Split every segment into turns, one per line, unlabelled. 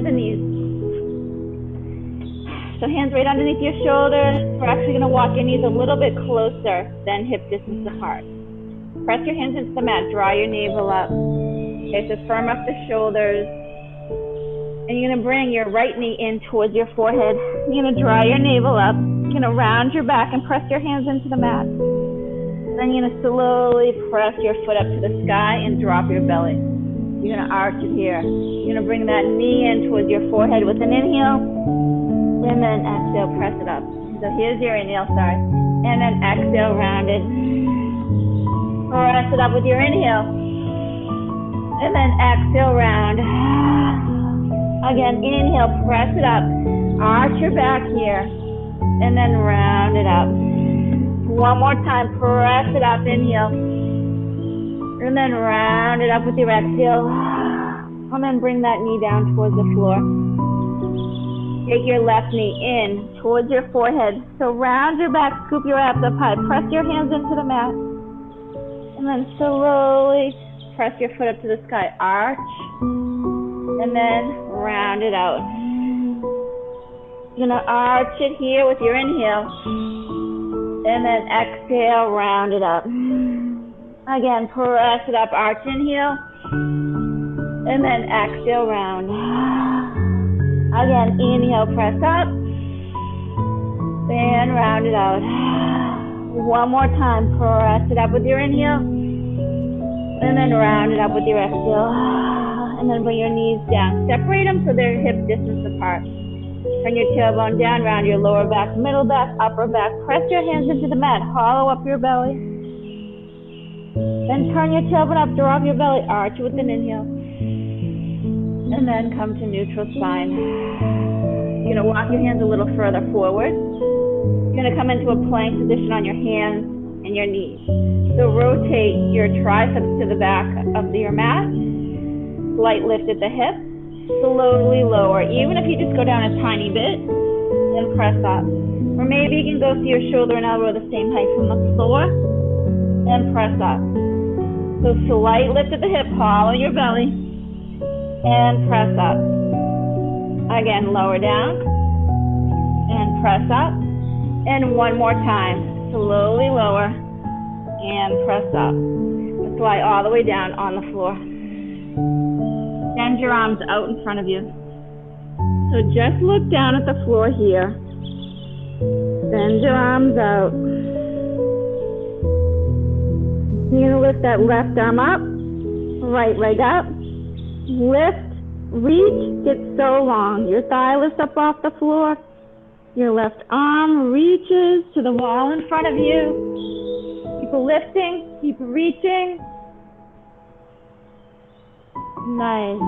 and knees. So hands right underneath your shoulders. We're actually going to walk your knees a little bit closer than hip distance apart. Press your hands into the mat. Draw your navel up. Okay, so firm up the shoulders. And you're going to bring your right knee in towards your forehead. You're going to draw your navel up. You're going to round your back and press your hands into the mat. Then you're going to slowly press your foot up to the sky and drop your belly. You're going to arch it here. You're going to bring that knee in towards your forehead with an inhale. And then exhale, press it up. So here's your inhale, sorry. And then exhale, round it. Press it up with your inhale. And then exhale, round. Again, inhale, press it up. Arch your back here. And then round it up. One more time, press it up, inhale. And then round it up with your exhale. And then bring that knee down towards the floor. Take your left knee in towards your forehead. So round your back, scoop your abs up high. Press your hands into the mat. And then slowly press your foot up to the sky. Arch. And then round it out. You're going to arch it here with your inhale. And then exhale, round it up. Again, press it up, arch, inhale. And then exhale, round. Again, inhale, press up. And round it out. One more time, press it up with your inhale. And then round it up with your exhale. And then bring your knees down. Separate them so they're hip distance apart. Turn your tailbone down, round your lower back, middle back, upper back. Press your hands into the mat, hollow up your belly. Then turn your tailbone up, drop your belly, arch with an inhale. And then come to neutral spine. You're going to walk your hands a little further forward. You're going to come into a plank position on your hands and your knees. So rotate your triceps to the back of your mat. Slight lift at the hip. Slowly lower. Even if you just go down a tiny bit and press up. Or maybe you can go so your shoulder and elbow are the same height from the floor and press up. So slight lift at the hip, hollow your belly, and press up. Again, lower down, and press up. And one more time, slowly lower, and press up. Slide all the way down on the floor. Bend your arms out in front of you. So just look down at the floor here. Bend your arms out. You're going to lift that left arm up, right leg up, lift, reach, get so long. Your thigh lifts up off the floor. Your left arm reaches to the wall in front of you. Keep lifting, keep reaching. Nice.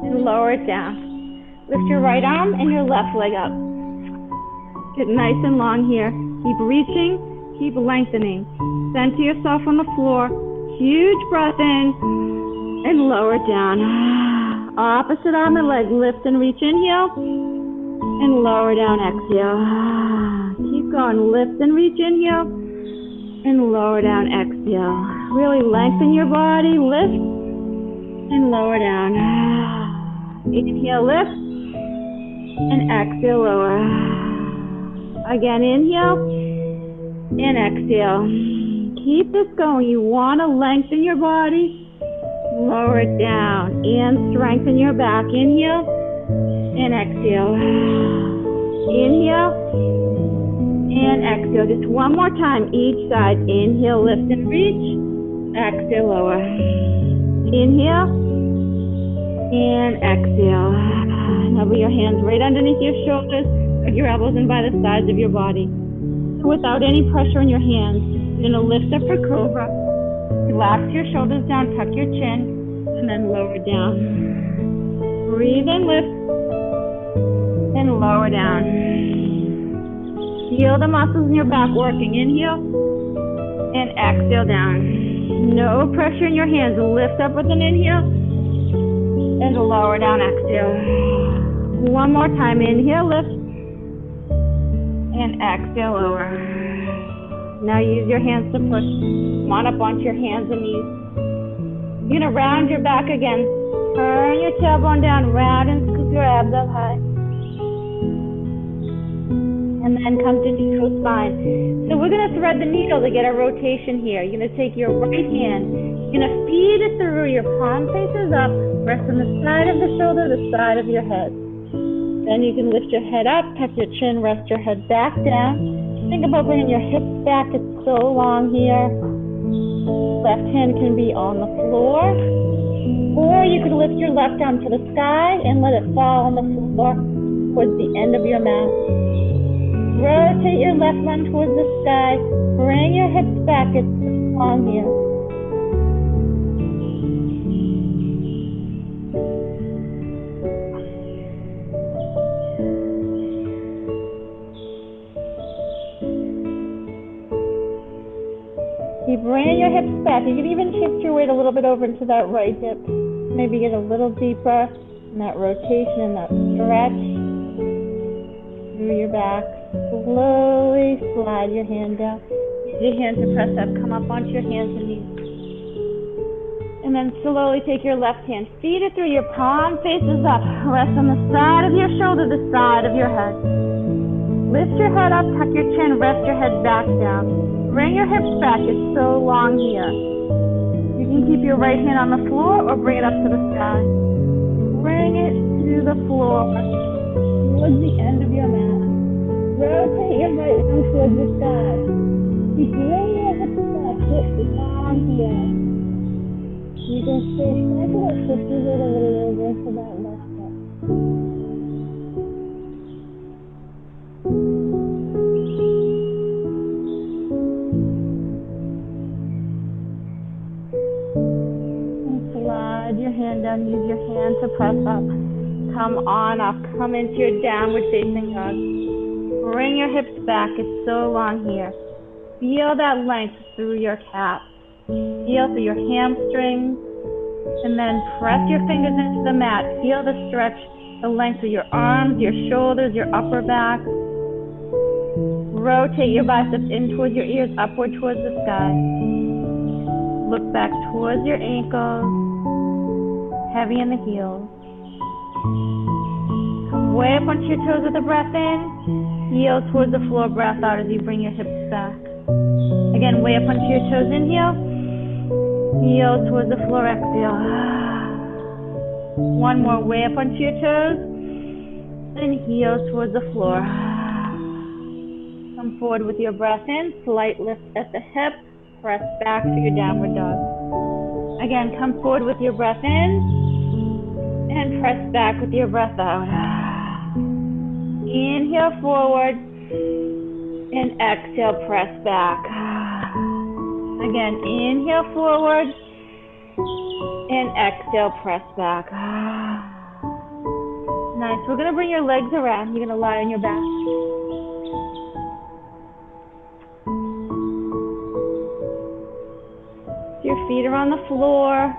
And lower it down. Lift your right arm and your left leg up. Get nice and long here. Keep reaching, keep lengthening. Center yourself on the floor. Huge breath in and lower down. Opposite arm and leg. Lift and reach, inhale. And lower down, exhale. Keep going. Lift and reach, inhale. And lower down, exhale. Really lengthen your body. Lift and lower down. Inhale, lift. And exhale, lower. Again, inhale. And exhale. Keep this going. You want to lengthen your body. Lower it down. And strengthen your back. Inhale. And exhale. Inhale. And exhale. Just one more time each side. Inhale, lift and reach. Exhale, lower. Inhale. And exhale. Now bring your hands right underneath your shoulders. Put your elbows in by the sides of your body. Without any pressure on your hands, you're going to lift up for cobra. Relax your shoulders down, tuck your chin, and then lower down. Breathe and lift, and lower down. Feel the muscles in your back working. Inhale, and exhale down. No pressure in your hands. Lift up with an inhale, and lower down, exhale. One more time. Inhale, lift, and exhale, lower. Now use your hands to push. Come on up onto your hands and knees. You're gonna round your back again. Turn your tailbone down, round and scoop your abs up high. And then come to neutral spine. So we're gonna thread the needle to get a rotation here. You're gonna take your right hand, you're gonna feed it through, your palm faces up, rest on the side of the shoulder, the side of your head. Then you can lift your head up, tuck your chin, rest your head back down. Think about bringing your hips back, it's so long here. Left hand can be on the floor, or you can lift your left arm to the sky and let it fall on the floor towards the end of your mat. Rotate your left arm towards the sky. Bring your hips back. It's long here. Keep bringing your hips back. You can even shift your weight a little bit over into that right hip. Maybe get a little deeper in that rotation and that stretch through your back. Slowly slide your hand down. Use your hand to press up. Come up onto your hands and knees. And then slowly take your left hand. Feed it through. Your palm faces up. Rest on the side of your shoulder, the side of your head. Lift your head up. Tuck your chin. Rest your head back down. Bring your hips back. It's so long here. You can keep your right hand on the floor or bring it up to the sky. Bring it to the floor towards the end of your mat. Rotate your right arm towards the sky. Keep bringing your hips back. It's long here. You can stay cycle or shift your weight a little over to that left hip. And slide your hand down. Use your hand to press up. Come on up. Come into your downward facing dog. Bring your hips back. It's so long here. Feel that length through your calf. Feel through your hamstrings. And then press your fingers into the mat. Feel the stretch, the length of your arms, your shoulders, your upper back. Rotate your biceps in towards your ears, upward towards the sky. Look back towards your ankles. Heavy in the heels. Come way up onto your toes with the breath in. Heel towards the floor, breath out as you bring your hips back. Again, way up onto your toes, inhale. Heel towards the floor, exhale. One more, way up onto your toes. And heel towards the floor. Come forward with your breath in. Slight lift at the hip. Press back to your downward dog. Again, come forward with your breath in. And press back with your breath out. Inhale forward. And exhale, press back. Again, inhale forward. And exhale, press back. Nice. We're going to bring your legs around. You're going to lie on your back. Your feet are on the floor.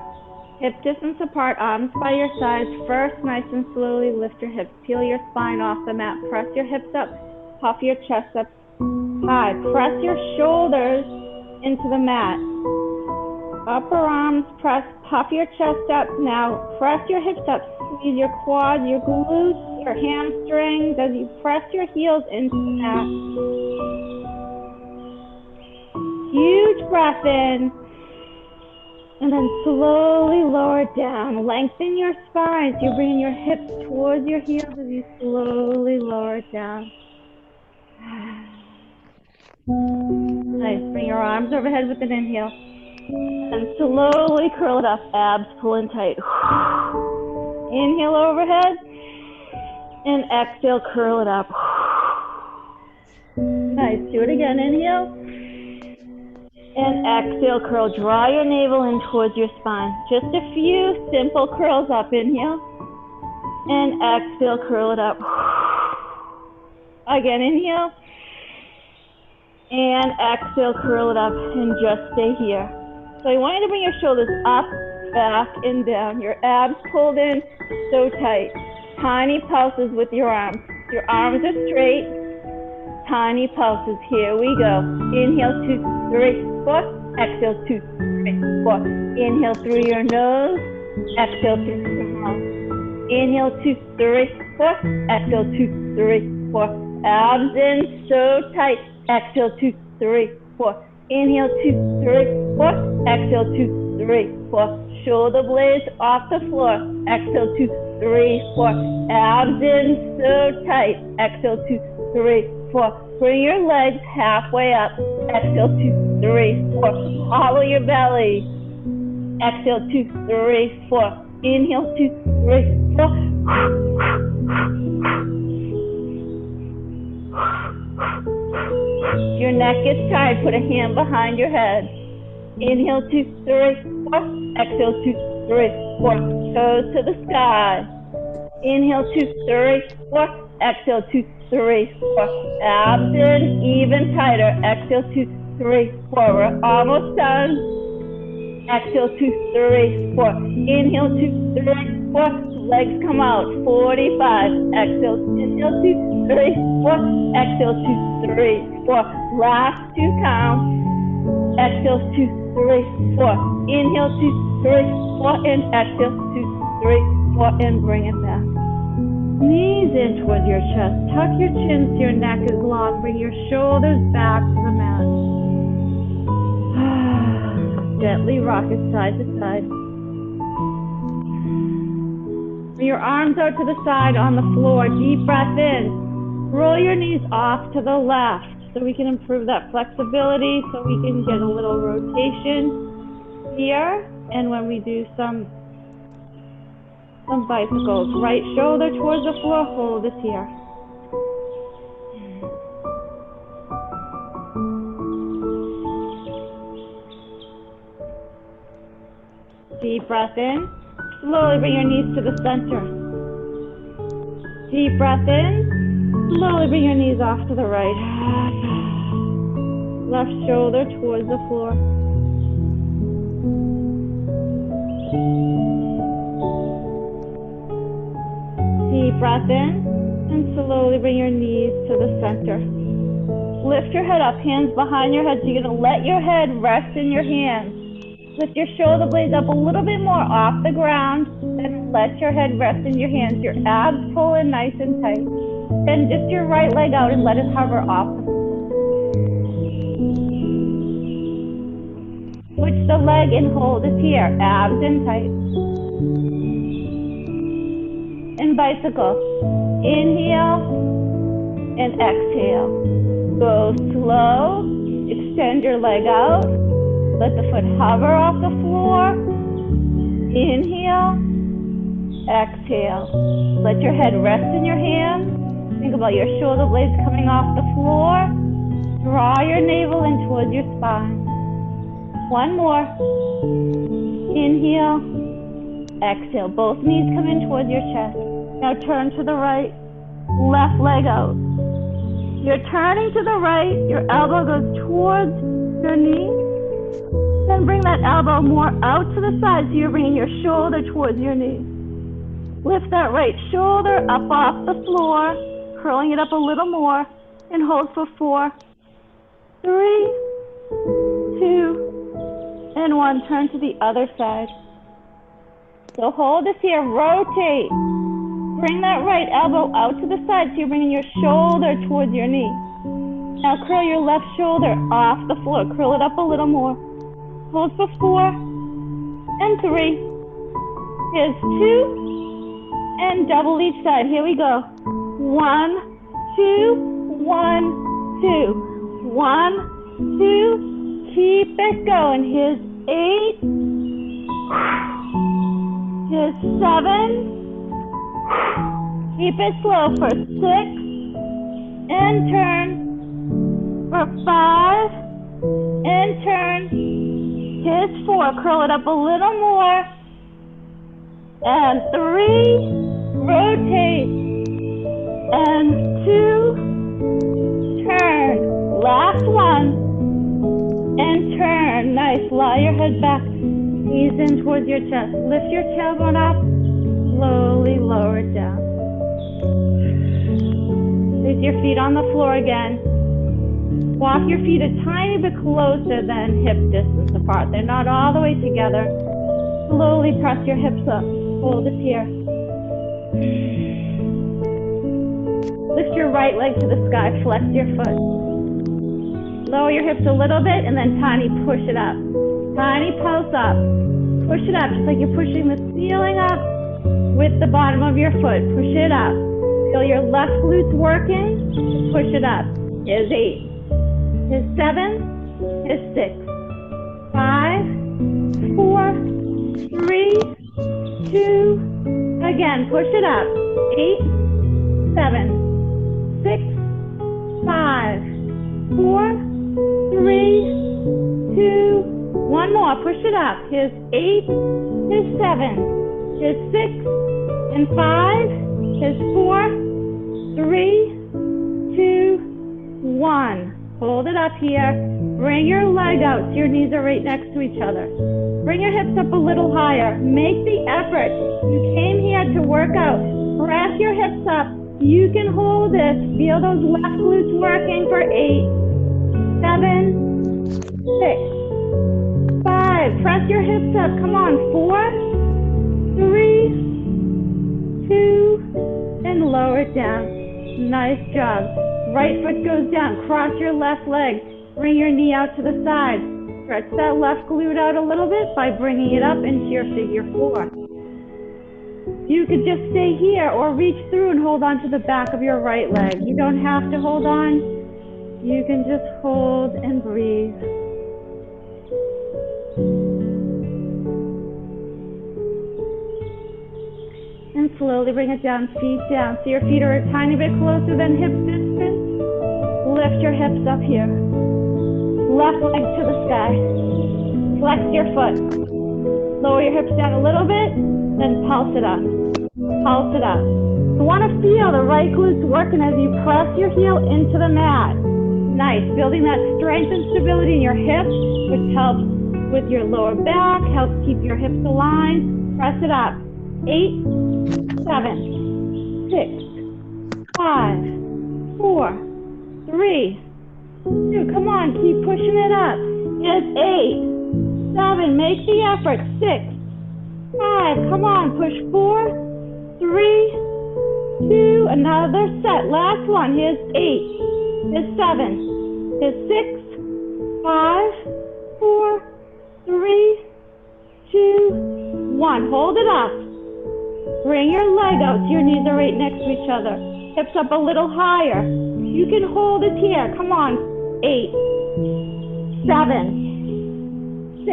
Hip distance apart, arms by your sides. First, nice and slowly lift your hips. Peel your spine off the mat. Press your hips up. Puff your chest up high. Press your shoulders into the mat. Upper arms press. Puff your chest up. Now press your hips up. Squeeze your quads, your glutes, your hamstrings as you press your heels into the mat. Huge breath in. And then slowly lower it down. Lengthen your spine. So you're bringing your hips towards your heels as you slowly lower it down. Nice. Bring your arms overhead with an inhale. And slowly curl it up. Abs pulling tight. Inhale overhead. And exhale, curl it up. Nice. Do it again. Inhale. And exhale, curl. Draw your navel in towards your spine. Just a few simple curls up. Inhale. And exhale, curl it up. Again, inhale. And exhale, curl it up. And just stay here. So I want you to bring your shoulders up, back, and down. Your abs pulled in so tight. Tiny pulses with your arms. Your arms are straight. Tiny pulses. Here we go. Inhale, 2, 3, 4. Exhale, 2, 3, 4. Inhale through your nose. Exhale through your mouth. Inhale, 2, 3, 4. Exhale, 2, 3, 4. Abs in so tight. Exhale, 2, 3, 4. Inhale, 2, 3, 4. Exhale, 2, 3, 4. Shoulder blades off the floor. Exhale, 2, 3, 4. Abs in so tight. Exhale, 2, 3, 4. Bring your legs halfway up. Exhale, 2, 3, 4. Hollow your belly. Exhale, 2, 3, 4. Inhale, 2, 3, 4. Your neck is tired. Put a hand behind your head. Inhale, 2, 3, 4. Exhale, 2, 3, 4. Toes to the sky. Inhale, 2, 3, 4. Exhale, 2, 3, 4. Abs in, even tighter. Exhale, 2, 3, 4. We're almost done. Exhale, 2, 3, 4. Inhale, 2, 3, 4. Legs come out. 45. Exhale, inhale, 2, 3, 4. Exhale, 2, 3, 4. Last 2 counts. Exhale, 2, 3, 4. Inhale, 2, 3, 4. And exhale, 2, 3, 4. And bring it back. Knees in towards your chest. Tuck your chin so your neck is long. Bring your shoulders back to the mat. Gently rock it side to side. Bring your arms out to the side on the floor. Deep breath in. Roll your knees off to the left so we can improve that flexibility, so we can get a little rotation here. And when we do some bicycles, right shoulder towards the floor, hold it here. Deep breath in. Slowly bring your knees to the center. Deep breath in. Slowly bring your knees off to the right. Left shoulder towards the floor. Deep breath in. And slowly bring your knees to the center. Lift your head up, hands behind your head. So you're going to let your head rest in your hands. Lift your shoulder blades up a little bit more off the ground, and let your head rest in your hands. Your abs pull in nice and tight. Then just your right leg out and let it hover off the floor. Switch the leg and hold it here. Abs in tight. And bicycle. Inhale and exhale. Go slow. Extend your leg out. Let the foot hover off the floor. Inhale. Exhale. Let your head rest in your hands. Think about your shoulder blades coming off the floor. Draw your navel in towards your spine. One more. Inhale. Exhale. Both knees come in towards your chest. Now turn to the right. Left leg out. You're turning to the right. Your elbow goes towards your knee. Then bring that elbow more out to the side so you're bringing your shoulder towards your knee. Lift that right shoulder up off the floor, curling it up a little more, and hold for 4, 3, 2, and 1. Turn to the other side. So hold this here, rotate. Bring that right elbow out to the side so you're bringing your shoulder towards your knee. Now curl your left shoulder off the floor, curl it up a little more. Hold for 4 and 3. Here's 2 and double each side. Here we go. 1, 2, 1, 2. 1, 2. Keep it going. Here's 8. Here's 7. Keep it slow for 6. And turn. For 5. And turn. Here's 4, curl it up a little more. And 3, rotate. And 2, turn. Last one. And turn. Nice. Lie your head back. Knees in towards your chest. Lift your tailbone up. Slowly lower it down. Place your feet on the floor again. Walk your feet a tiny bit closer than hip distance apart. They're not all the way together. Slowly press your hips up. Hold it here. Lift your right leg to the sky. Flex your foot. Lower your hips a little bit and then tiny push it up. Tiny pulse up. Push it up just like you're pushing the ceiling up with the bottom of your foot. Push it up. Feel your left glutes working. Push it up. Here's 8. Here's 7. Here's 6. 5, 4, 3, 2. Again, push it up. 8, 7, 6, 5, 4, 3, 2. One more. Push it up. Here's 8. Here's 7. Here's 6 and 5. Here's 4, 3, 2, 1. Hold it up here. Bring your leg out so your knees are right next to each other. Bring your hips up a little higher. Make the effort. You came here to work out. Press your hips up. You can hold this. Feel those left glutes working for 8, 7, 6, 5. Press your hips up. Come on. 4, 3, 2, and lower it down. Nice job. Right foot goes down. Cross your left leg. Bring your knee out to the side. Stretch that left glute out a little bit by bringing it up into your figure 4. You could just stay here or reach through and hold on to the back of your right leg. You don't have to hold on. You can just hold and breathe. And slowly bring it down, feet down. So your feet are a tiny bit closer than hip distance. Lift your hips up here. Left leg to the sky. Flex your foot. Lower your hips down a little bit, then pulse it up. Pulse it up. You want to feel the right glutes working as you press your heel into the mat. Nice. Building that strength and stability in your hips, which helps with your lower back, helps keep your hips aligned. Press it up. 8, 7, 6, 5, 4, 3, 2. Come on, keep pushing it up. It's 8, 7. Make the effort. 6, 5. Come on, push 4, 3, 2. Another set. Last one. Here's 8. Here's 7. Here's 6, 5, 4, 3, 2, 1. Hold it up. Bring your leg out so your knees are right next to each other. Hips up a little higher. You can hold it here. Come on. 8, 7, 6,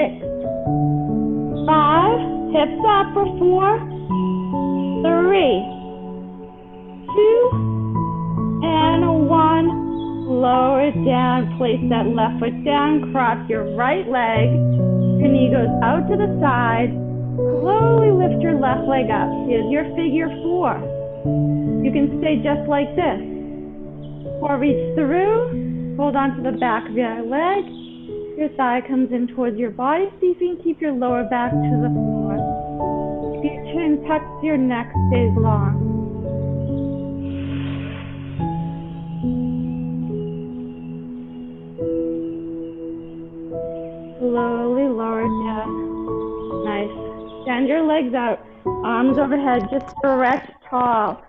5. Hips up for 4, 3, 2, and 1. Lower it down. Place that left foot down. Cross your right leg. Your knee goes out to the side. Slowly lift your left leg up. Here's your figure 4. You can stay just like this. Or reach through. Hold on to the back of your leg. Your thigh comes in towards your body. See if you can keep your lower back to the floor. If your chin tucks, your neck stays long. Slowly lower it down. Nice. Send your legs out, arms overhead, just stretch tall.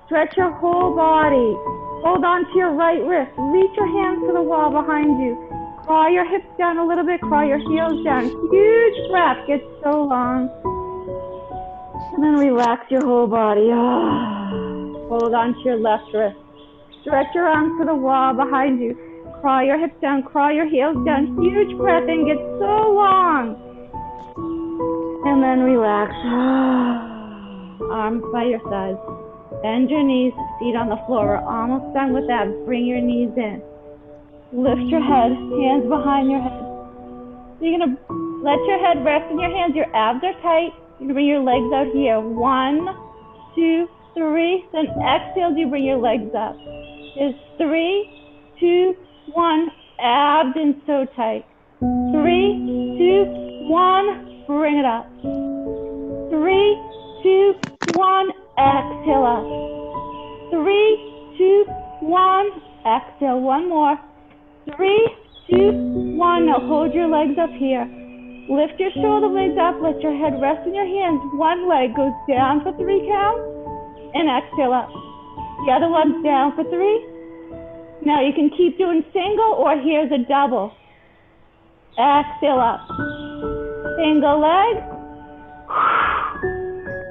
Stretch your whole body. Hold on to your right wrist. Reach your hands to the wall behind you. Crawl your hips down a little bit, crawl your heels down. Huge breath, gets so long. And then relax your whole body. Hold on to your left wrist. Stretch your arms to the wall behind you. Crawl your hips down, crawl your heels down. Huge breath in, gets so long. And then relax. Arms by your sides. Bend your knees, feet on the floor. We're almost done with that. Bring your knees in. Lift your head, hands behind your head. So you're going to let your head rest in your hands. Your abs are tight. You're going to bring your legs out here. 1, 2, 3. Then exhale as you bring your legs up. Is 3, 2, 1. Abs in so tight. 3, 2, 1. Bring it up. 3, 2, 1. Exhale up. 3, 2, 1. Exhale. One more. 3, 2, 1. Now hold your legs up here. Lift your shoulder blades up. Let your head rest in your hands. One leg goes down for 3 counts and exhale up. The other one's down for 3. Now you can keep doing single or here's a double. Exhale up. Single leg.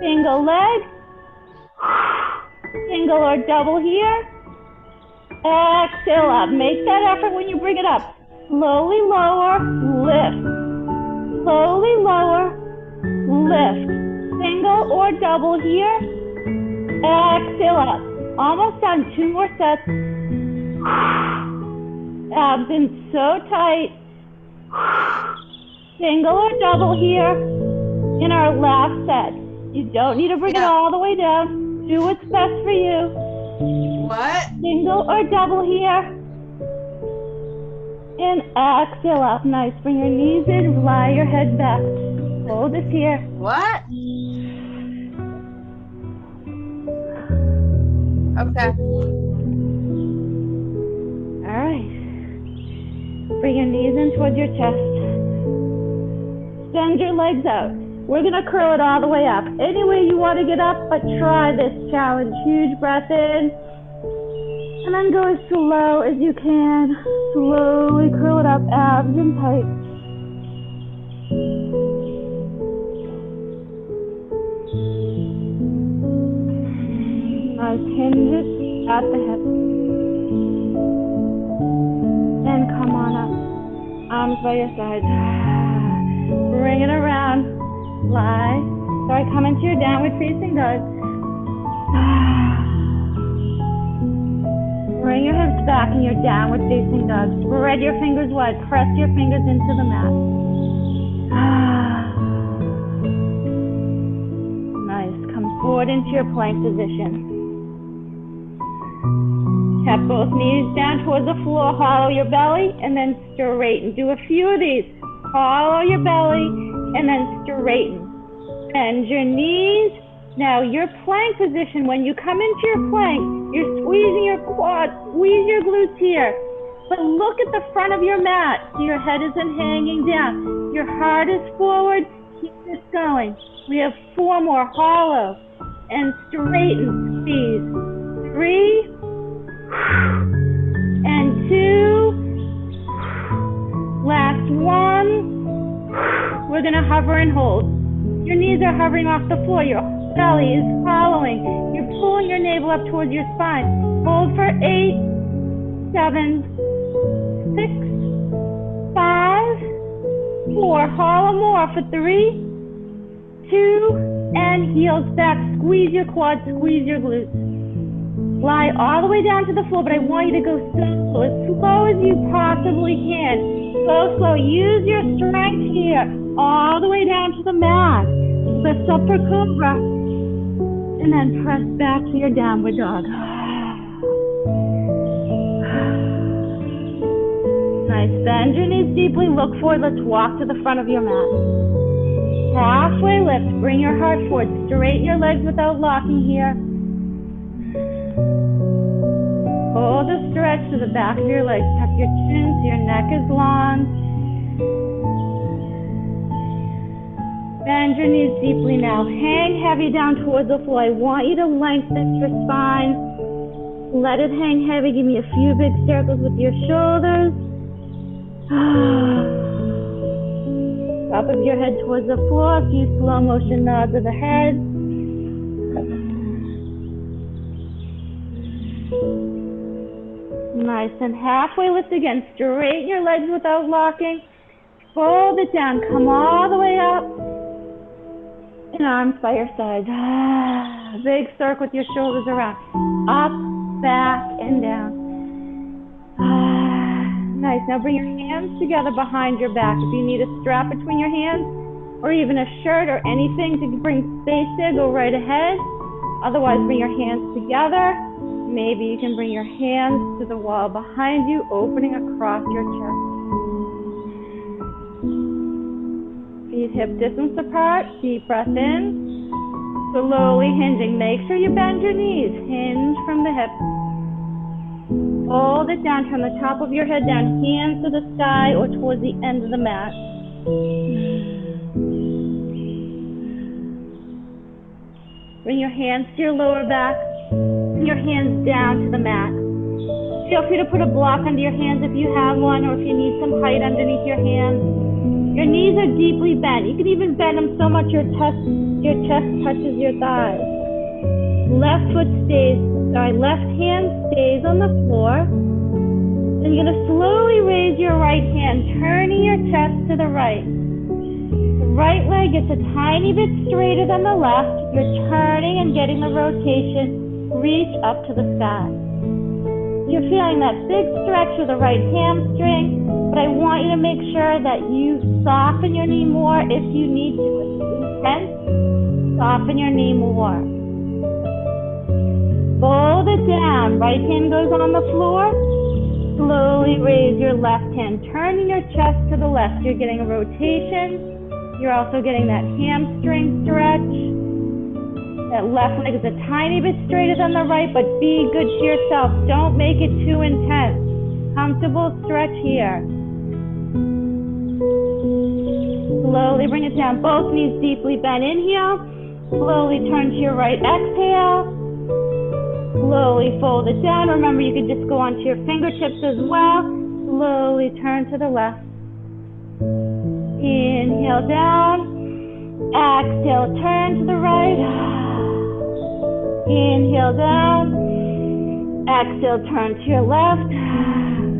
Single leg. Single or double here. Exhale up. Make that effort when you bring it up. Slowly lower, lift. Slowly lower, lift. Single or double here. Exhale up. Almost done. 2 more sets. Abs in so tight. Single or double here in our last set. You don't need to bring it all the way down. Do what's best for you.
What?
Single or double here. And exhale up. Nice. Bring your knees in. Lie your head back. Hold this here.
What? Okay.
All right. Bring your knees in towards your chest. Extend your legs out. We're going to curl it all the way up. Any way you want to get up, but try this challenge. Huge breath in. And then go as slow as you can. Slowly curl it up, abs in tight. Nice. Hinge it at the hip. And come on up. Arms by your sides. Bring it around. Lie. Sorry, come into your downward facing dog. Bring your hips back in your downward facing dog. Spread your fingers wide. Press your fingers into the mat. Nice. Come forward into your plank position. Tap both knees down towards the floor. Hollow your belly and then straighten. Do a few of these. Hollow your belly and then straighten. Bend your knees. Now your plank position, when you come into your plank, you're squeezing your quads, squeeze your glutes here. But look at the front of your mat so your head isn't hanging down. Your heart is forward. Keep this going. We have 4 more. Hollow and straighten. Squeeze. 3 and 2. Last 1. We're going to hover and hold. Your knees are hovering off the floor. Your belly is following. You're pulling your navel up towards your spine. Hold for 8, 7, 6, 5, 4. Hollow more for 3, 2, and heels back. Squeeze your quads, squeeze your glutes. Lie all the way down to the floor, but I want you to go slow as you possibly can. Slow. Use your strength here. All the way down to the mat. Lift up for cobra. And then press back to your downward dog. Nice. Bend your knees deeply. Look forward. Let's walk to the front of your mat. Halfway lift. Bring your heart forward. Straighten your legs without locking here. Hold a stretch to the back of your legs. Tuck your chin so your neck is long. Bend your knees deeply now. Hang heavy down towards the floor. I want you to lengthen your spine. Let it hang heavy. Give me a few big circles with your shoulders. Top of your head towards the floor. A few slow motion nods of the head. Nice. And halfway lift again. Straighten your legs without locking. Fold it down. Come all the way up. And arms by your sides. Big circle with your shoulders around. Up, back, and down. Nice. Now bring your hands together behind your back. If you need a strap between your hands, or even a shirt or anything to bring space there, go right ahead. Otherwise, bring your hands together. Maybe you can bring your hands to the wall behind you, opening across your chest. Feet hip distance apart. Deep breath in. Slowly hinging. Make sure you bend your knees. Hinge from the hips. Hold it down, turn the top of your head down, hands to the sky or towards the end of the mat. Bring your hands to your lower back, bring your hands down to the mat. Feel free to put a block under your hands if you have one, or if you need some height underneath your hands. Your knees are deeply bent. You can even bend them so much your chest touches your thighs. Left hand stays on the floor. Then you're gonna slowly raise your right hand, turning your chest to the right. The right leg gets a tiny bit straighter than the left. You're turning and getting the rotation. Reach up to the sky. You're feeling that big stretch of the right hamstring, but I want you to make sure that you soften your knee more if you need to. If it's intense, soften your knee more. Fold it down. Right hand goes on the floor. Slowly raise your left hand, turning your chest to the left. You're getting a rotation. You're also getting that hamstring stretch. That left leg is a tiny bit straighter than the right, but be good to yourself. Don't make it too intense. Comfortable stretch here. Slowly bring it down. Both knees deeply bent. Inhale. Slowly turn to your right. Exhale. Slowly fold it down. Remember, you can just go onto your fingertips as well. Slowly turn to the left. Inhale down. Exhale, turn to the right. Inhale down. Exhale, turn to your left.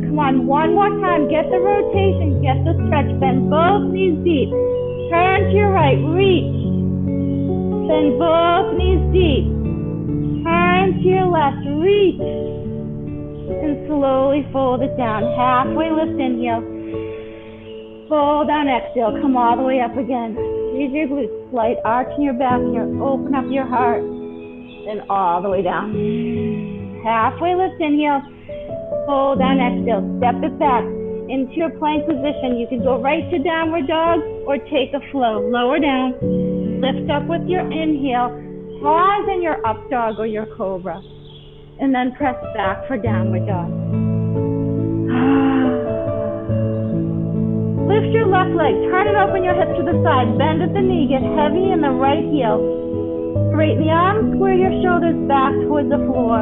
Come on, one more time. Get the rotation, get the stretch. Bend both knees deep. Turn to your right, reach. Bend both knees deep. Turn to your left, reach. And slowly fold it down. Halfway lift, inhale. Fold down, exhale. Come all the way up again. Squeeze your glutes. Slight arch in your back here. Open up your heart. Then all the way down. Halfway lift, inhale. Fold down, exhale. Step it back into your plank position. You can go right to downward dog or take a flow. Lower down. Lift up with your inhale. Pause in your up dog or your cobra. And then press back for downward dog. Lift your left leg. Turn and open your hips to the side. Bend at the knee. Get heavy in the right heel. Straighten the arms, square your shoulders back towards the floor.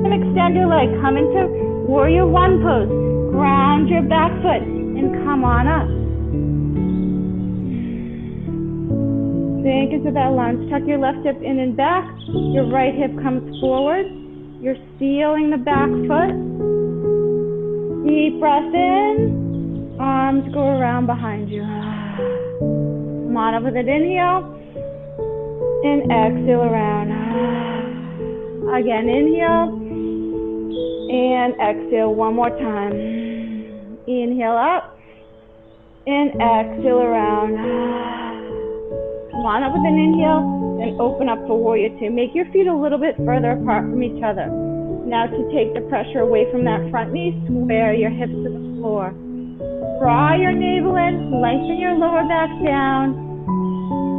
And extend your leg. Come into warrior one pose. Ground your back foot and come on up. Sink into that lunge. Tuck your left hip in and back. Your right hip comes forward. You're sealing the back foot. Deep breath in. Arms go around behind you. Come on up with an inhale. And exhale around. Again, inhale. And exhale one more time. Inhale up. And exhale around. Come on up with an inhale. And open up for warrior two. Make your feet a little bit further apart from each other. Now to take the pressure away from that front knee, square your hips to the floor. Draw your navel in, lengthen your lower back down.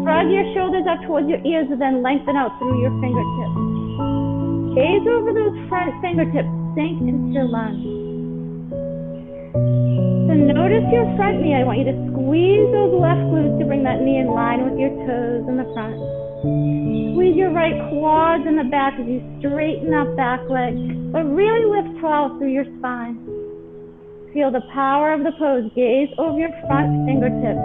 Shrug your shoulders up towards your ears and then lengthen out through your fingertips. Gaze over those front fingertips, sink into your lunge. So notice your front knee. I want you to squeeze those left glutes to bring that knee in line with your toes in the front. Squeeze your right quads in the back as you straighten that back leg, but really lift tall through your spine. Feel the power of the pose. Gaze over your front fingertips.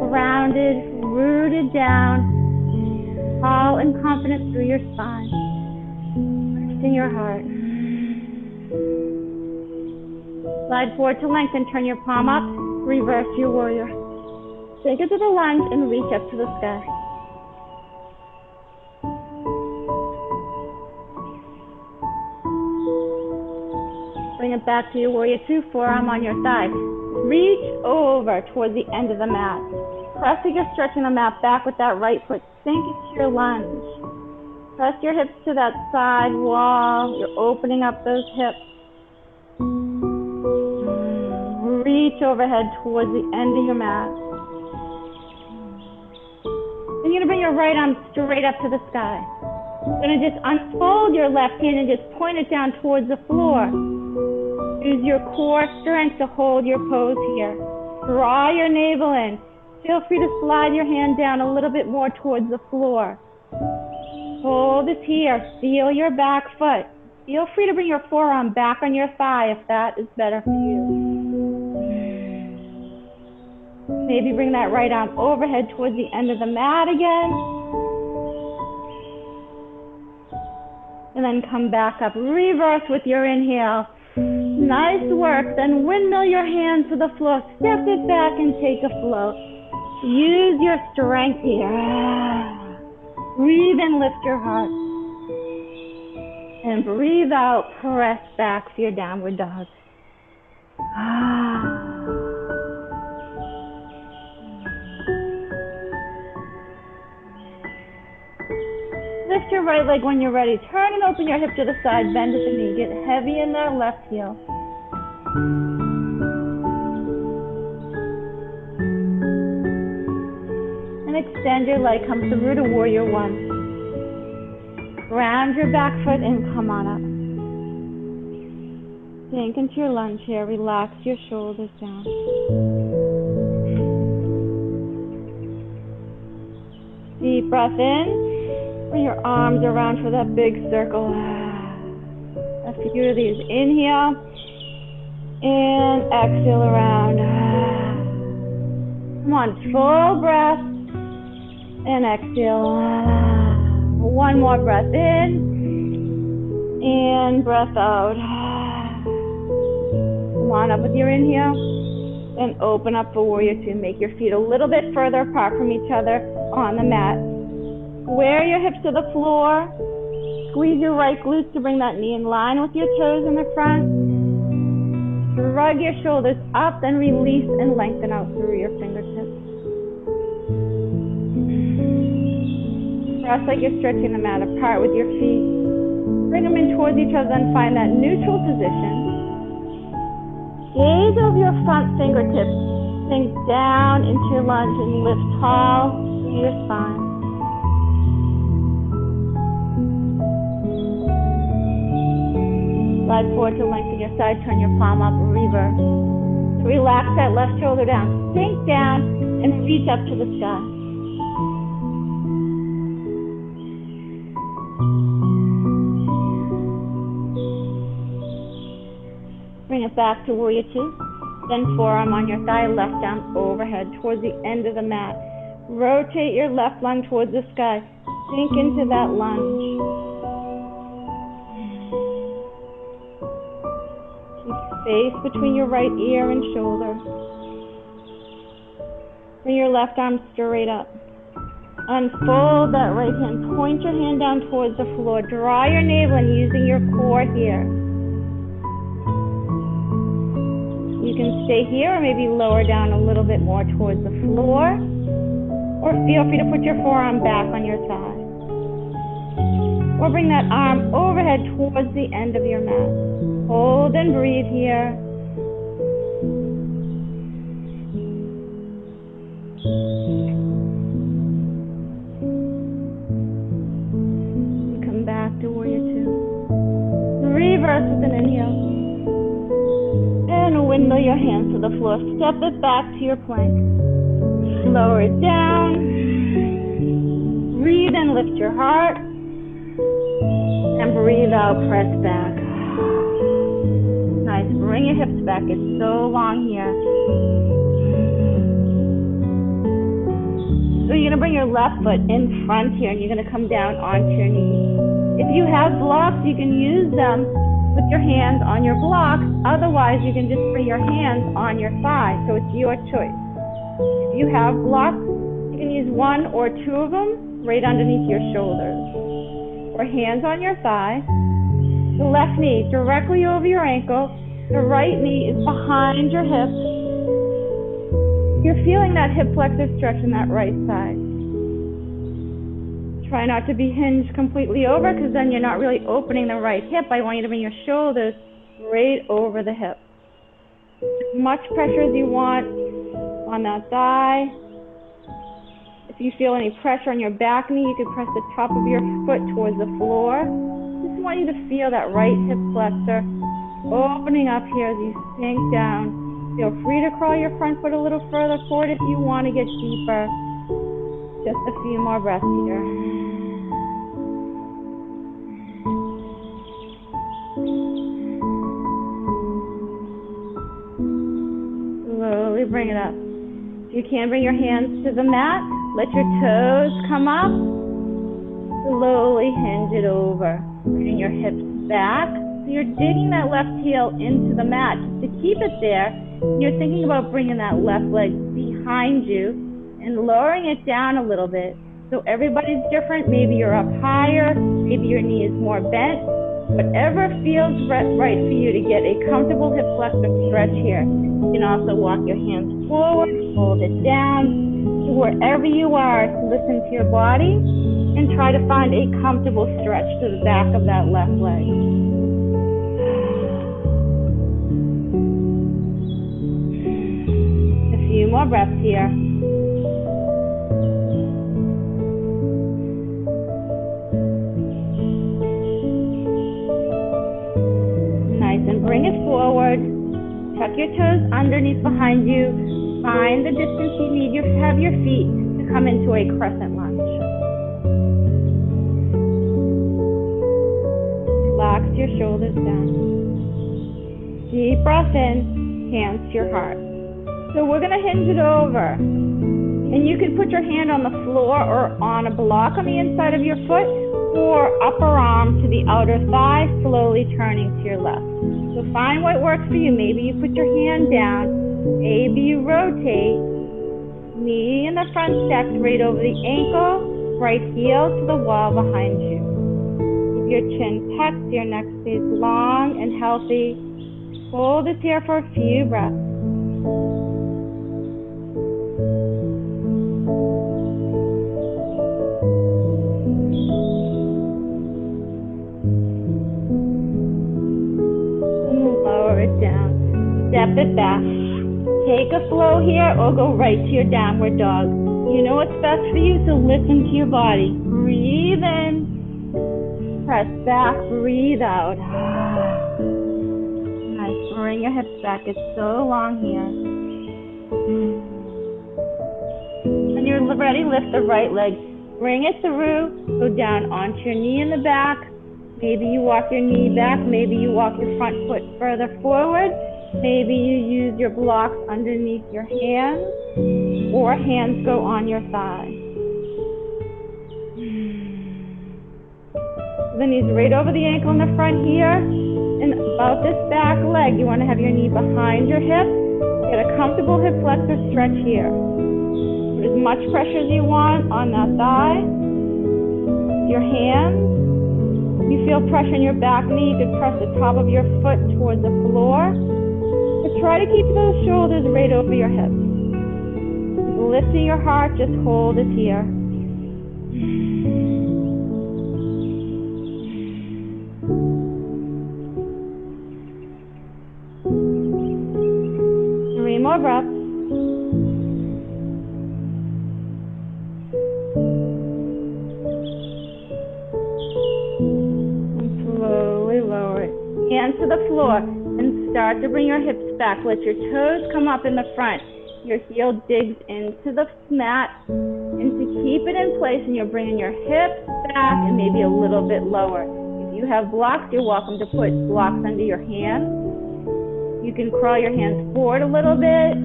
Grounded, rooted down, tall and confident through your spine. Resting your heart. Slide forward to lengthen. Turn your palm up. Reverse your warrior. Sink into the lunge and reach up to the sky. Bring it back to your warrior two, forearm on your thigh. Reach over towards the end of the mat. Press as you're stretching the mat back with that right foot. Sink into your lunge. Press your hips to that side wall. You're opening up those hips. Reach overhead towards the end of your mat. Then you're going to bring your right arm straight up to the sky. You're going to just unfold your left hand and just point it down towards the floor. Use your core strength to hold your pose here. Draw your navel in. Feel free to slide your hand down a little bit more towards the floor. Hold it here. Feel your back foot. Feel free to bring your forearm back on your thigh if that is better for you. Maybe bring that right arm overhead towards the end of the mat again. And then come back up. Reverse with your inhale. Nice work. Then windmill your hands to the floor. Step it back and take a float. Use your strength here. Breathe in, lift your heart. And breathe out, press back for your downward dog. Lift your right leg when you're ready. Turn and open your hip to the side. Bend at the knee. Get heavy in that left heel. And extend your leg. Come through to warrior one. Ground your back foot and come on up. Sink into your lunge here. Relax your shoulders down. Deep breath in. Bring your arms around for that big circle. A few of these. Inhale. And exhale around. Come on, full breath. And exhale. One more breath in. And breath out. Come on up with your inhale. And open up for warrior two. Make your feet a little bit further apart from each other on the mat. Square your hips to the floor. Squeeze your right glutes to bring that knee in line with your toes in the front. Shrug your shoulders up, then release and lengthen out through your fingertips. Press like you're stretching the mat apart with your feet. Bring them in towards each other and find that neutral position. Gaze over your front fingertips. Sink down into your lunge and lift tall through your spine. Slide forward to lengthen your side, turn your palm up, reverse. Relax that left shoulder down. Sink down and reach up to the sky. Bring it back to warrior two. Then forearm on your thigh, left arm overhead towards the end of the mat. Rotate your left lung towards the sky. Sink into that lunge. Space between your right ear and shoulder. Bring your left arm straight up. Unfold that right hand. Point your hand down towards the floor. Draw your navel in using your core here. You can stay here or maybe lower down a little bit more towards the floor. Or feel free to put your forearm back on your thigh. Or bring that arm overhead towards the end of your mat. Hold and breathe here. And come back to warrior two. Reverse with an inhale. And windmill your hands to the floor. Step it back to your plank. Lower it down. Breathe in, lift your heart. And breathe out, press back. Nice. Bring your hips back. It's so long here. So you're going to bring your left foot in front here, and you're going to come down onto your knees. If you have blocks, you can use them with your hands on your blocks. Otherwise, you can just bring your hands on your thigh. So it's your choice. If you have blocks, you can use one or two of them right underneath your shoulders. Or hands on your thigh. The left knee directly over your ankle. The right knee is behind your hip. You're feeling that hip flexor stretch in that right side. Try not to be hinged completely over, because then you're not really opening the right hip. I want you to bring your shoulders right over the hip. As much pressure as you want on that thigh. If If you feel any pressure on your back knee, you can press the top of your foot towards the floor. Just want you to feel that right hip flexor opening up here as you sink down. Feel free to crawl your front foot a little further forward if you want to get deeper. Just a few more breaths here. Slowly bring it up. If you can, bring your hands to the mat. Let your toes come up. Slowly hinge it over. Bring your hips back. So you're digging that left heel into the mat. Just to keep it there, you're thinking about bringing that left leg behind you and lowering it down a little bit. So everybody's different. Maybe you're up higher. Maybe your knee is more bent. Whatever feels right for you to get a comfortable hip flexor stretch here. You can also walk your hands forward, hold it down. So wherever you are, listen to your body and try to find a comfortable stretch to the back of that left leg. A few more breaths here. Nice, and bring it forward. Tuck your toes underneath behind you. Find the distance you need to have your feet to come into a crescent lunge. Relax your shoulders down. Deep breath in, hands to your heart. So we're going to hinge it over. And you can put your hand on the floor or on a block on the inside of your foot, or upper arm to the outer thigh, slowly turning to your left. So find what works for you. Maybe you put your hand down. Maybe you rotate. Knee in the front stacked right over the ankle, right heel to the wall behind you. Keep your chin tucked, your neck stays long and healthy. Hold it here for a few breaths. Lower it down. Step it back. Take a flow here or go right to your downward dog. You know what's best for you, so listen to your body. Breathe in. Press back. Breathe out. Nice. Bring your hips back. It's so long here. When you're ready, lift the right leg. Bring it through. Go down onto your knee in the back. Maybe you walk your knee back. Maybe you walk your front foot further forward. Maybe you use your blocks underneath your hands, or hands go on your thigh. The knees right over the ankle in the front here. And about this back leg, you want to have your knee behind your hip. Get a comfortable hip flexor stretch here. Put as much pressure as you want on that thigh. Your hands. You feel pressure in your back knee, you can press the top of your foot towards the floor. But try to keep those shoulders right over your hips. Lifting your heart, just hold it here. 3 more breaths. Hands to the floor and start to bring your hips back. Let your toes come up in the front. Your heel digs into the mat. And to keep it in place, and you're bringing your hips back and maybe a little bit lower. If you have blocks, you're welcome to put blocks under your hands. You can crawl your hands forward a little bit.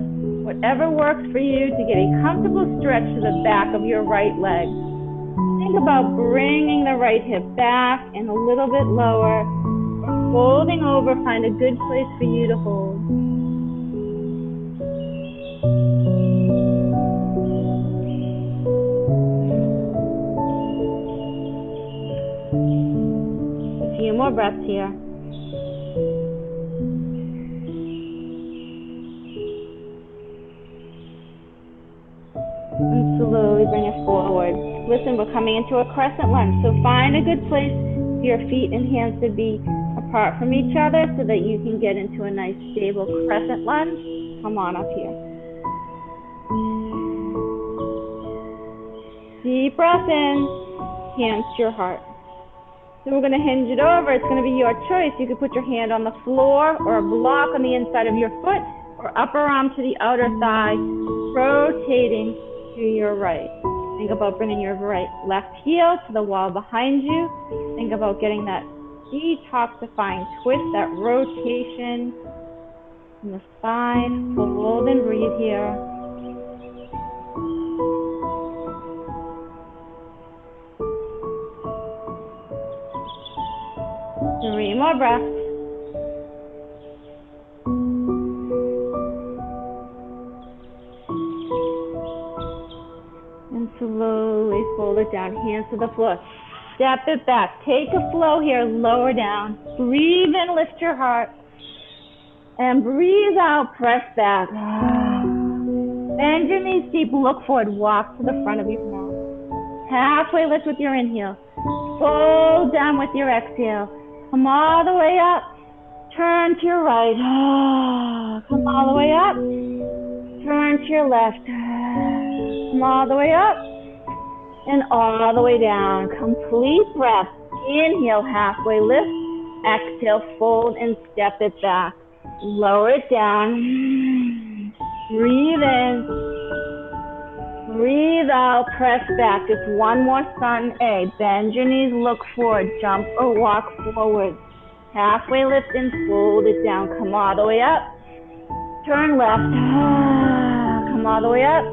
Whatever works for you to get a comfortable stretch to the back of your right leg. Think about bringing the right hip back and a little bit lower. Folding over, find a good place for you to hold. A few more breaths here. And slowly bring it forward. Listen, we're coming into a crescent lunge, so find a good place for your feet and hands to be apart from each other so that you can get into a nice stable crescent lunge. Come on up here. deep breath in, hands to your heart. So we're going to hinge it over. It's going to be your choice. You could put your hand on the floor or a block on the inside of your foot or upper arm to the outer thigh, rotating to your right. Think about bringing your left heel to the wall behind you. Think about getting that detoxifying twist, that rotation in the spine. Hold and breathe here. 3 more breaths. And slowly fold it down, hands to the floor. Step it back. Take a flow here, lower down. Breathe in, lift your heart. And breathe out, press back. Bend your knees deep, look forward, walk to the front of your mat. Halfway lift with your inhale. Fold down with your exhale. Come all the way up. Turn to your right. Come all the way up. Turn to your left. Come all the way up. And all the way down. Complete breath. Inhale, halfway lift. Exhale, fold and step it back. Lower it down. Breathe in. Breathe out, press back. Just one more sun A. Bend your knees, look forward, jump or walk forward. Halfway lift and fold it down. Come all the way up. Turn left. Come all the way up.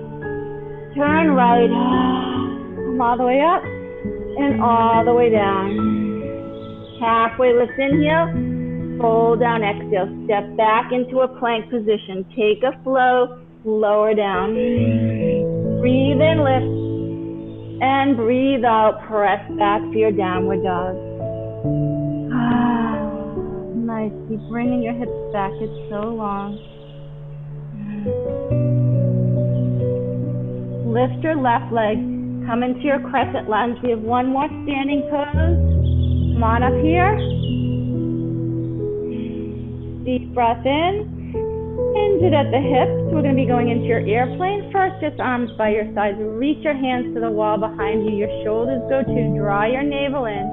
Turn right. Come all the way up. And all the way down. Halfway lift, inhale. Fold down, exhale. Step back into a plank position. Take a flow, lower down. Breathe in, lift, and breathe out. Press back for your downward dog. Nice. Keep bringing your hips back. It's so long. Lift your left leg. Come into your crescent lunge. We have one more standing pose. Come on up here. Deep breath in. Hinge it at the hips. We're going to be going into your airplane first. Just arms by your sides. Reach your hands to the wall behind you. Your shoulders go to. Draw your navel in.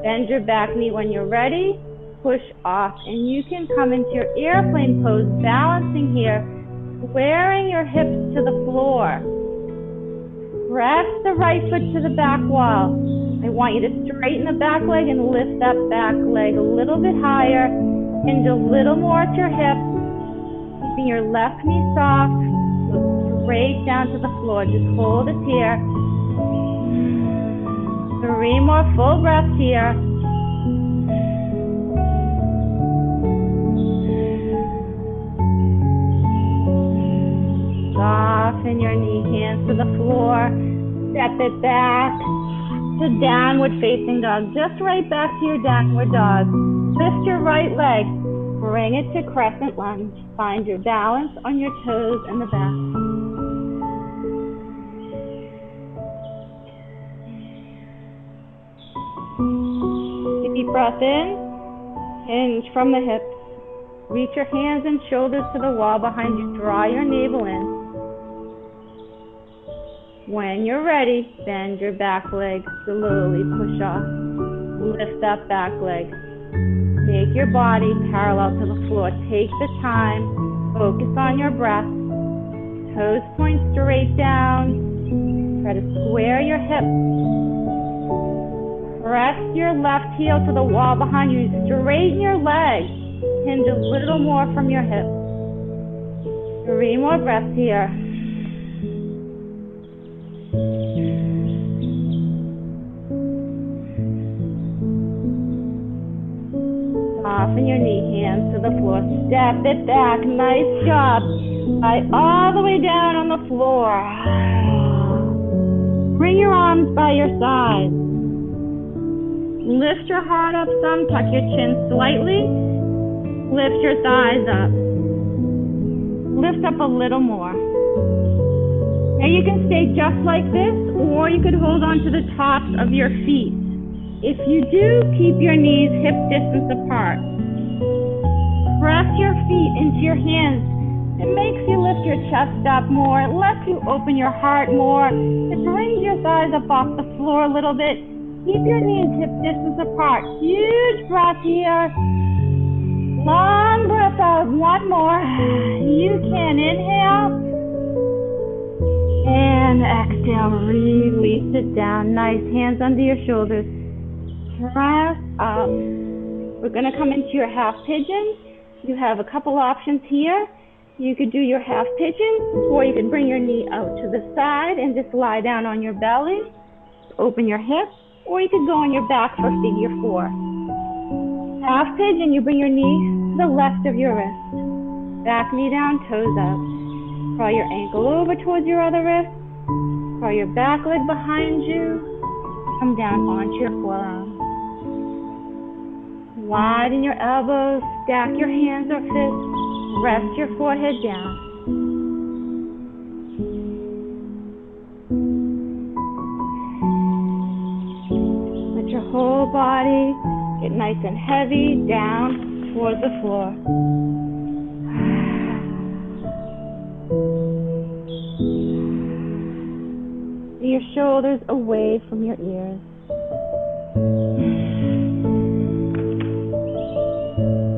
Bend your back knee when you're ready. Push off. And you can come into your airplane pose, balancing here, squaring your hips to the floor. Press the right foot to the back wall. I want you to straighten the back leg and lift that back leg a little bit higher. Hinge a little more at your hips. Keeping your left knee soft, go straight down to the floor. Just hold it here. 3 more full breaths here. Soften your knee, hands to the floor. Step it back to downward facing dog. Just right back to your downward dog. Lift your right leg. Bring it to crescent lunge. Find your balance on your toes and the back. Deep breath in. Hinge from the hips. Reach your hands and shoulders to the wall behind you. Draw your navel in. When you're ready, bend your back leg. Slowly push off. Lift that back leg. Make your body parallel to the floor. Take the time. Focus on your breath. Toes point straight down. Try to square your hips. Press your left heel to the wall behind you. Straighten your legs. Hinge a little more from your hips. 3 more breaths here. Soften your knee, hands to the floor. Step it back. Nice job. Lie all the way down on the floor. Bring your arms by your sides. Lift your heart up some. Tuck your chin slightly. Lift your thighs up. Lift up a little more. Now you can stay just like this, or you could hold on to the tops of your feet. If you do, keep your knees hip distance apart. Press your feet into your hands It makes you lift your chest up more. It lets you open your heart more. It brings your thighs up off the floor a little bit. Keep your knees hip distance apart. Huge breath here. Long breath out. One more. You can inhale. And exhale. Release it down. Nice. Hands under your shoulders. Press up. We're going to come into your half pigeon. You have a couple options here. You could do your half pigeon, or you could bring your knee out to the side and just lie down on your belly. Open your hips, or you could go on your back for figure four. Half pigeon, you bring your knee to the left of your wrist. Back knee down, toes up. Draw your ankle over towards your other wrist. Draw your back leg behind you. Come down onto your forearm. Widen your elbows, stack your hands or fists. Rest your forehead down. Let your whole body get nice and heavy down towards the floor. Your shoulders away from your ears.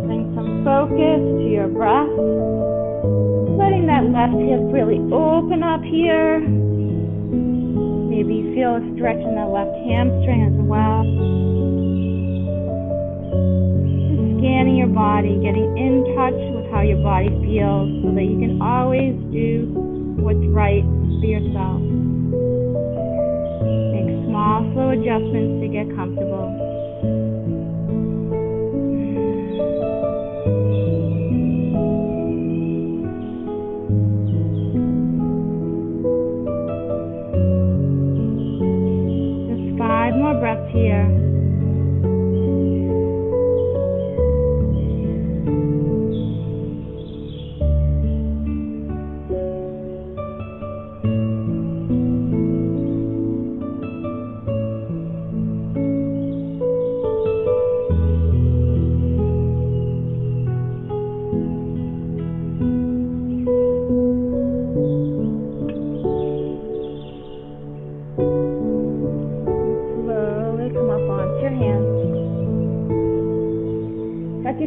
Bring some focus to your breath. Letting that left hip really open up here. Maybe you feel a stretch in the left hamstring as well. Just scanning your body, getting in touch with how your body feels so that you can always do what's right for yourself. Make small, slow adjustments to get comfortable. Just 5 more breaths here.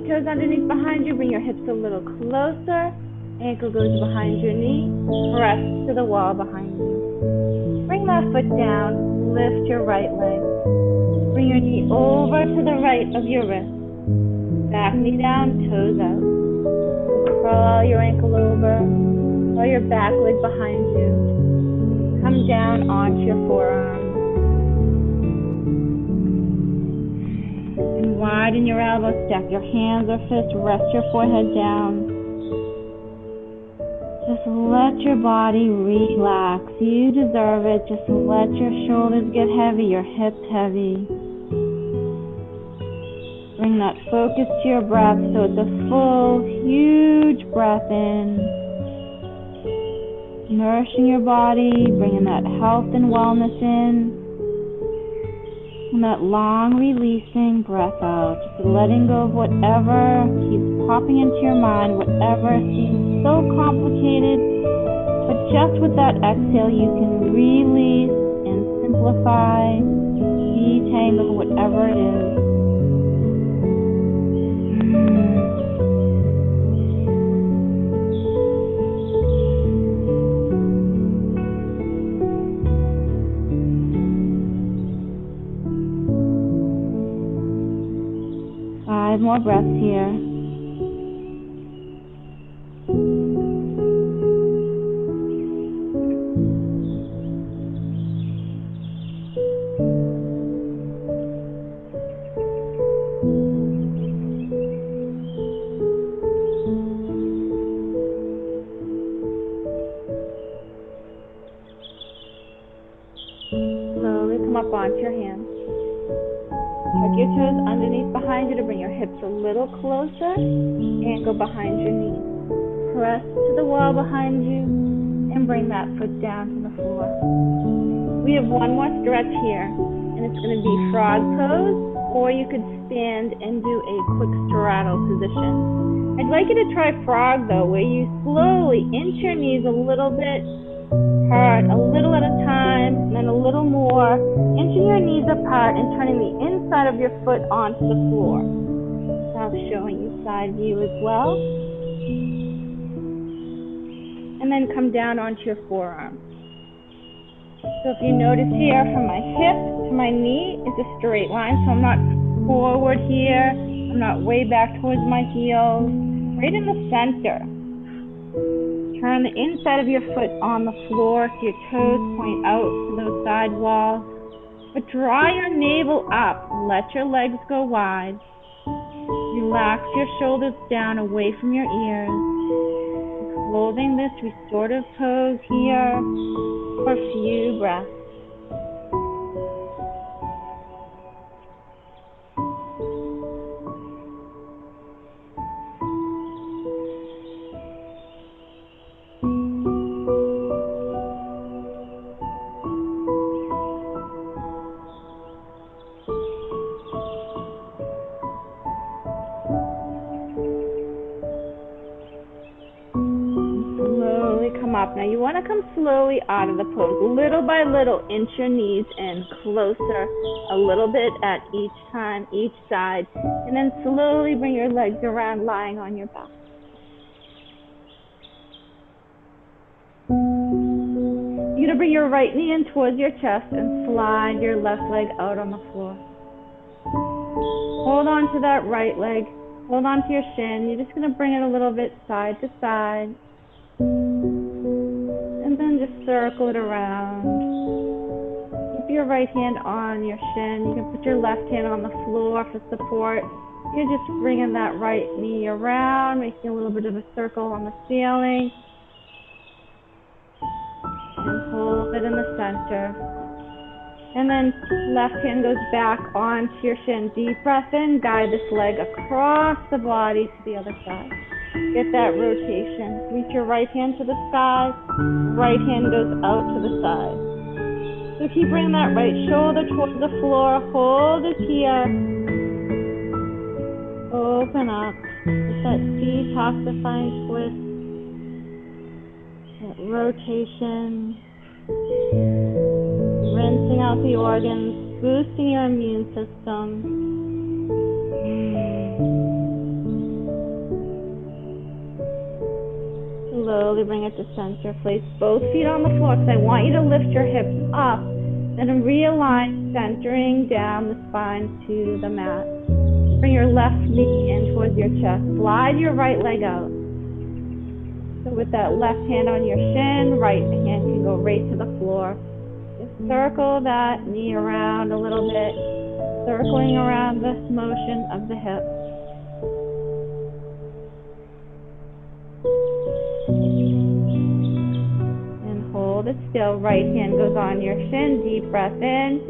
Toes underneath behind you, bring your hips a little closer. Ankle goes behind your knee. Press to the wall behind you. Bring that foot down. Lift your right leg. Bring your knee over to the right of your wrist. Back knee down, toes out. Crawl your ankle over. Draw your back leg behind you. Come down onto your forearm. Widen your elbows, stack your hands or fists, rest your forehead down. Just let your body relax. You deserve it. Just let your shoulders get heavy, your hips heavy. Bring that focus to your breath so it's a full, huge breath in. Nourishing your body, bringing that health and wellness in. And that long releasing breath out, just letting go of whatever keeps popping into your mind, whatever seems so complicated. But just with that exhale, you can release and simplify, detangle whatever it is. More breaths here. Slowly come up onto your hands. Tuck your toes underneath behind you to bring your hips a little closer. Ankle behind your knee. Press to the wall behind you and bring that foot down to the floor. We have one more stretch here, and it's going to be frog pose or you could stand and do a quick straddle position. I'd like you to try frog though, where you slowly inch your knees a little bit apart, a little at a time, and then a little more, inching your knees apart and turning the inside of your foot onto the floor. Now showing you side view as well. And then come down onto your forearm. So if you notice here, from my hip to my knee is a straight line, so I'm not forward here, I'm not way back towards my heels, right in the center. Turn the inside of your foot on the floor so your toes point out to those side walls. But draw your navel up, let your legs go wide. Relax your shoulders down away from your ears. Holding this restorative pose here for a few breaths. Up. Now you want to come slowly out of the pose. Little by little, inch your knees in closer, a little bit at each time, each side, and then slowly bring your legs around, lying on your back. You're going to bring your right knee in towards your chest and slide your left leg out on the floor. Hold on to that right leg. Hold on to your shin. You're just going to bring it a little bit side to side. And then just circle it around. Keep your right hand on your shin. You can put your left hand on the floor for support. You're just bringing that right knee around, making a little bit of a circle on the ceiling. And hold it in the center. And then left hand goes back onto your shin. Deep breath in, guide this leg across the body to the other side. Get that rotation. Reach your right hand to the sky. Right hand goes out to the side. So keep bringing that right shoulder towards the floor. Hold it here. Open up. Get that detoxifying twist. That rotation. Rinsing out the organs. Boosting your immune system. Slowly bring it to center. Place both feet on the floor because I want you to lift your hips up and realign, centering down the spine to the mat. Bring your left knee in towards your chest. Slide your right leg out. So with that left hand on your shin, right hand can go right to the floor. Just circle that knee around a little bit, circling around this motion of the hip. Hold it still. Right hand goes on your shin. Deep breath in.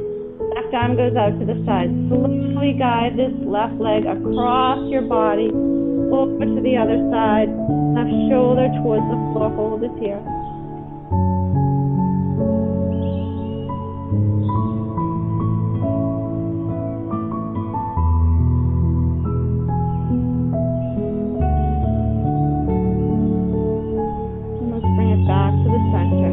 Left arm goes out to the side. Slowly guide this left leg across your body. Over to the other side. Left shoulder towards the floor. Hold it here. And let's bring it back to the center.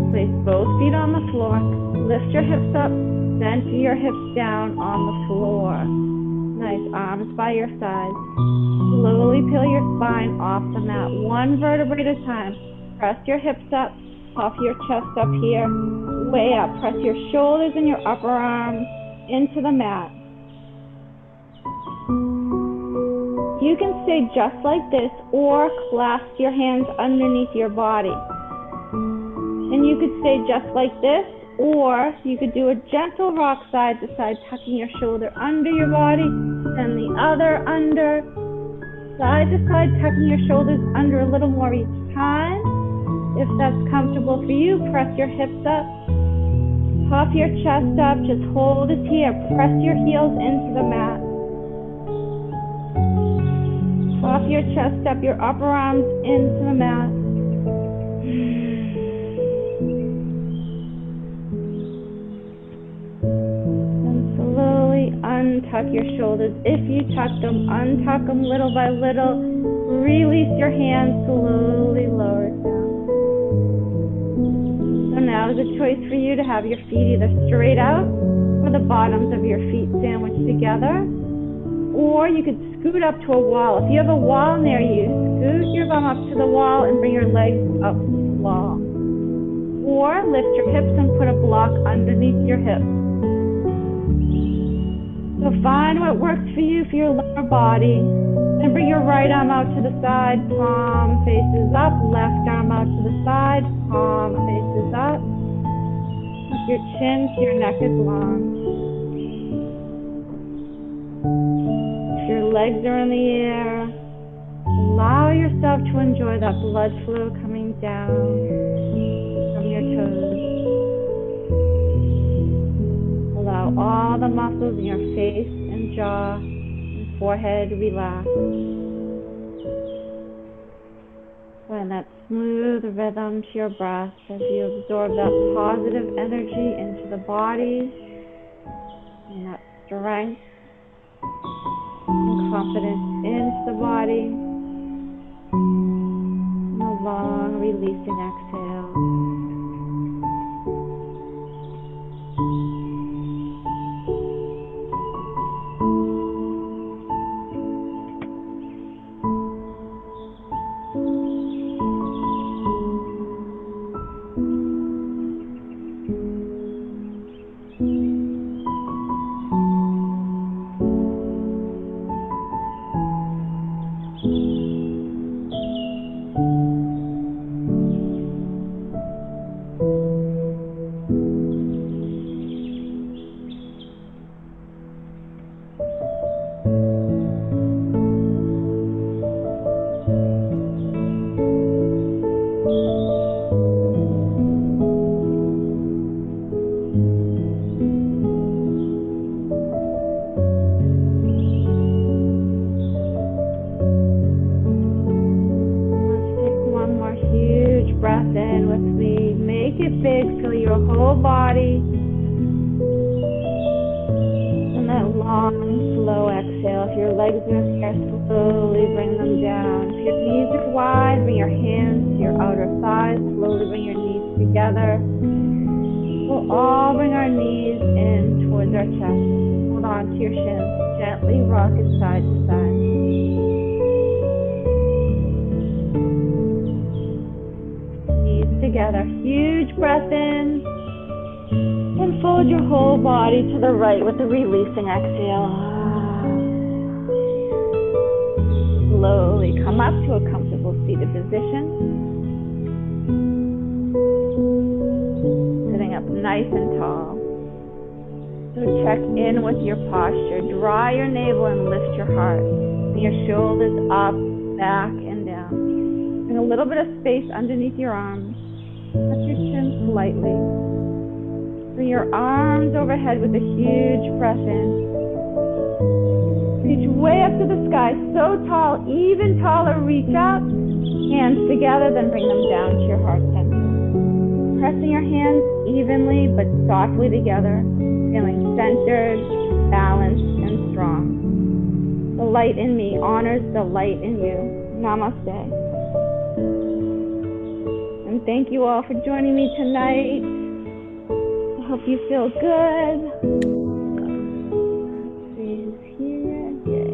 Place both feet on the floor. Lift your hips up. Center your hips down on the floor. Nice. Arms by your sides. Slowly peel your spine off the mat. One vertebrae at a time. Press your hips up. Puff your chest up here. Way up. Press your shoulders and your upper arms into the mat. You can stay just like this or clasp your hands underneath your body. And you could stay just like this, or you could do a gentle rock side to side, tucking your shoulder under your body, and the other under, side to side, tucking your shoulders under a little more each time. If that's comfortable for you, press your hips up, puff your chest up, just hold it here, press your heels into the mat. Puff your chest up, your upper arms into the mat. untuck your shoulders. If you tuck them, untuck them little by little. Release your hands, slowly lower it down. So now is a choice for you to have your feet either straight out or the bottoms of your feet sandwiched together. Or you could scoot up to a wall. If you have a wall near you, scoot your bum up to the wall and bring your legs up to the wall. Or lift your hips and put a block underneath your hips. So find what works for you for your lower body. And bring your right arm out to the side, palm faces up. Left arm out to the side, palm faces up. Tuck your chin so your neck is long. If your legs are in the air, allow yourself to enjoy that blood flow coming down from your toes. Allow all the muscles in your face and jaw and forehead relax. Find that smooth rhythm to your breath as you absorb that positive energy into the body and that strength and confidence into the body. And a long releasing exhale. Breath in with me. Make it big. Fill your whole body. And that long, slow exhale. If your legs are here, slowly bring them down. If your knees are wide, bring your hands to your outer thighs. Slowly bring your knees together. We'll all bring our knees in towards our chest. Hold on to your shins. Gently rock it side to side. Together. Huge breath in and fold your whole body to the right with a releasing exhale. Slowly come up to a comfortable seated position. Sitting up nice and tall. So check in with your posture. Draw your navel and lift your heart. Bring your shoulders up, back, and down. Bring a little bit of space underneath your arms. Touch your chin slightly. Bring your arms overhead with a huge breath in. Reach way up to the sky, so tall, even taller. Reach up, hands together, then bring them down to your heart center. Pressing your hands evenly but softly together, feeling centered, balanced, and strong. The light in me honors the light in you. Namaste. And thank you all for joining me tonight. I hope you feel good. Let's see who's here. Yay.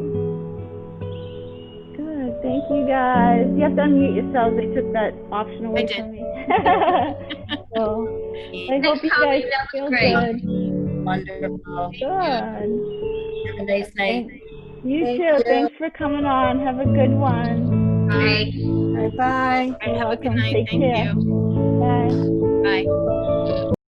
Good. Thank you guys. You have to unmute yourselves. They took that option away from me. So I hope you guys feel good.
Wonderful.
Good.
Have a nice night.
You too. Thanks for coming on. Have a good one.
Bye.
Bye.
You're
Have a good
welcome.
night.
Take
Thank
care.
you.
Bye.
Bye.